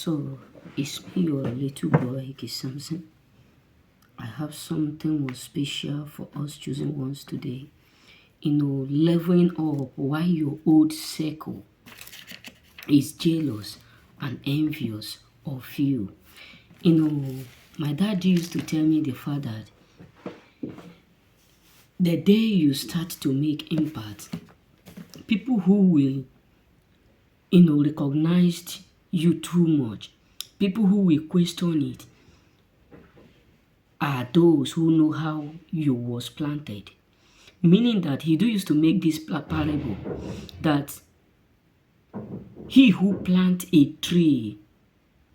So it's me, your little boy, Samson. I have something more special for us choosing ones today. Leveling up why your old circle is jealous and envious of you. My dad used to tell me the fact that the day you start to make impact, people who will, recognize you too much, people who will question it, are those who know how you was planted. Meaning that he do used to make this parable that he who plant a tree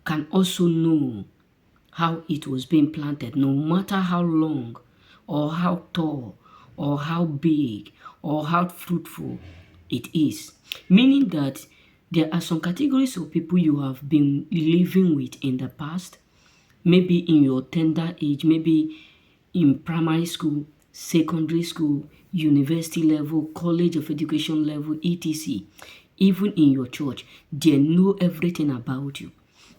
can also know how it was being planted, no matter how long or how tall or how big or how fruitful it is. Meaning that there are some categories of people you have been living with in the past, maybe in your tender age, maybe in primary school, secondary school, university level, college of education level, etc. Even in your church, they know everything about you.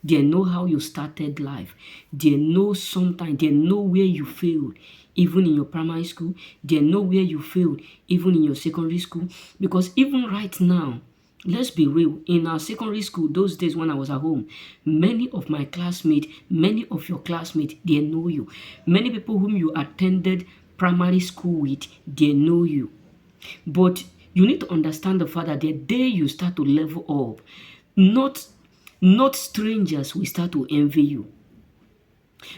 They know how you started life. They know sometimes, they know where you failed, even in your primary school. They know where you failed, even in your secondary school. Because even right now, let's be real, in our secondary school, those days when I was at home, many of my classmates, many of your classmates, they know you. Many people whom you attended primary school with, they know you. But you need to understand the fact that the day you start to level up, not strangers will start to envy you.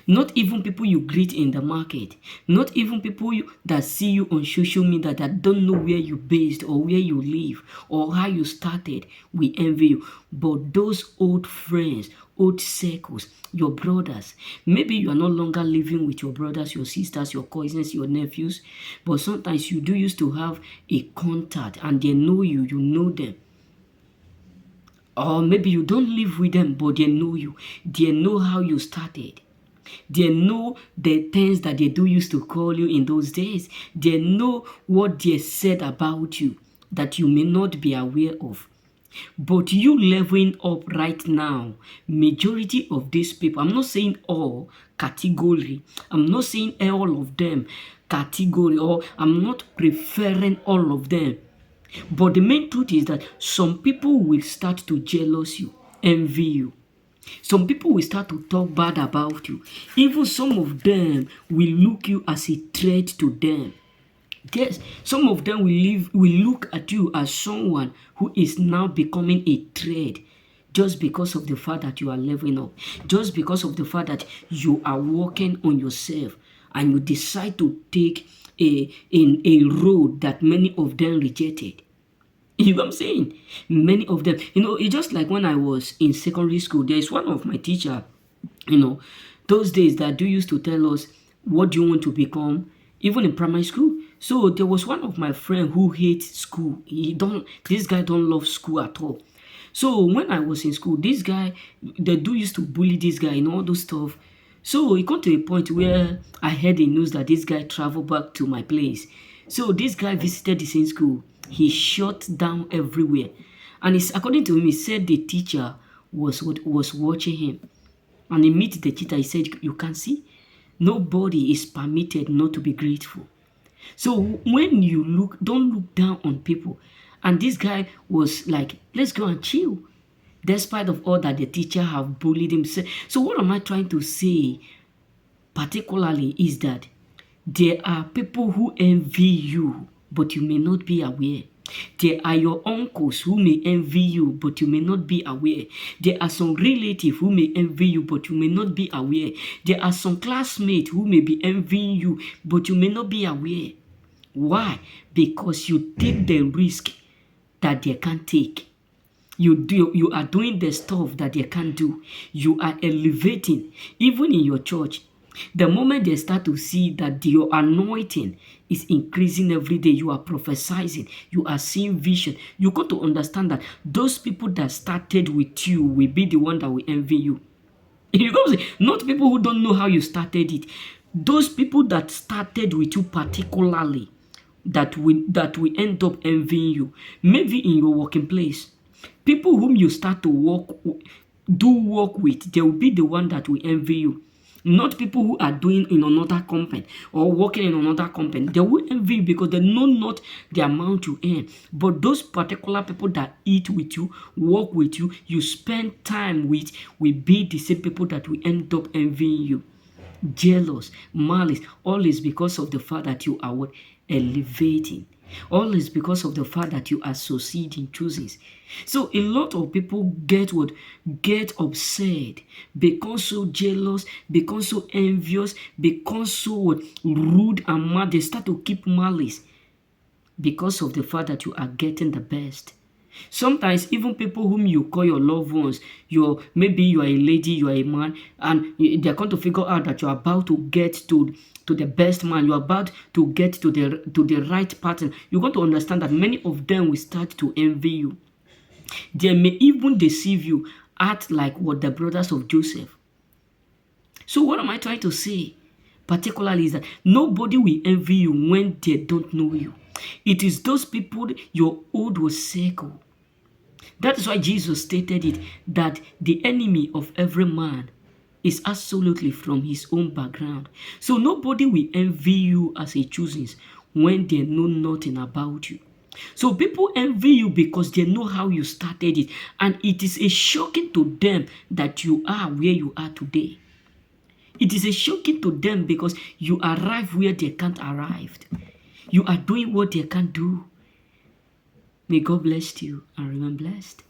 Not even people you greet in the market. Not even people that see you on social media that don't know where you based or where you live or how you started will envy you. But those old friends, old circles, your brothers, maybe you are no longer living with your brothers, your sisters, your cousins, your nephews, but sometimes you do used to have a contact and they know you, you know them. Or maybe you don't live with them, but they know you. They know how you started. They know the things that they do used to call you in those days. They know what they said about you that you may not be aware of. But you leveling up right now, majority of these people, I'm not saying all category, I'm not saying all of them category, or I'm not preferring all of them. But the main truth is that some people will start to jealous you, envy you. Some people will start to talk bad about you. Even some of them will look you as a threat to them. Yes, some of them will look at you as someone who is now becoming a threat just because of the fact that you are leveling up, just because of the fact that you are working on yourself and you decide to take a road that many of them rejected. You know what I'm saying? Many of them, it's just like when I was in secondary school, there is one of my teacher, those days that do used to tell us, what do you want to become? Even in primary school. So there was one of my friend who hates school. This guy don't love school at all. So when I was in school, this guy, they do used to bully this guy and all those stuff. So it got to a point where I heard the news that this guy traveled back to my place. So this guy visited the same school. He shut down everywhere. And according to him, he said the teacher was watching him. And he meet the teacher, he said, you can see, nobody is permitted not to be grateful. So when you don't look down on people. And this guy was like, let's go and chill. Despite of all that the teacher have bullied him. So what am I trying to say particularly is that there are people who envy you, but you may not be aware. There are your uncles who may envy you, but you may not be aware. There are some relatives who may envy you, but you may not be aware. There are some classmates who may be envying you, but you may not be aware. Why? Because you take the risk that they can't take. You are doing the stuff that they can't do. You are elevating, even in your church. The moment they start to see that your anointing is increasing every day, you are prophesying, you are seeing vision, you got to understand that those people that started with you will be the one that will envy you. You got to say, not people who don't know how you started it. Those people that started with you particularly, that will end up envying you. Maybe in your working place. People whom you start to work with, do work with, they will be the one that will envy you. Not people who are doing in another company or working in another company. They will envy you because they know not the amount you earn. But those particular people that eat with you, work with you, you spend time with, will be the same people that will end up envying you. Jealous, malice, all is because of the fact that you are what? Elevating. All is because of the fact that you are succeeding, choosing. So a lot of people get what? Get upset, become so jealous, become so envious, become so what? Rude and mad. They start to keep malice because of the fact that you are getting the best. Sometimes even people whom you call your loved ones, maybe you are a lady, you are a man, and they're going to figure out that you're about to get to the best man, you're about to get to the right pattern. You're going to understand that many of them will start to envy you. They may even deceive you, act like what the brothers of Joseph. So what am I trying to say? Particularly is that nobody will envy you when they don't know you. It is those people your old will circle. That is why Jesus stated it, that the enemy of every man is absolutely from his own background. So nobody will envy you as a choosings when they know nothing about you. So people envy you because they know how you started it, and it is a shocking to them that you are where you are today. It is a shocking to them because you arrive where they can't arrive. You are doing what they can't do. May God bless you and remain blessed.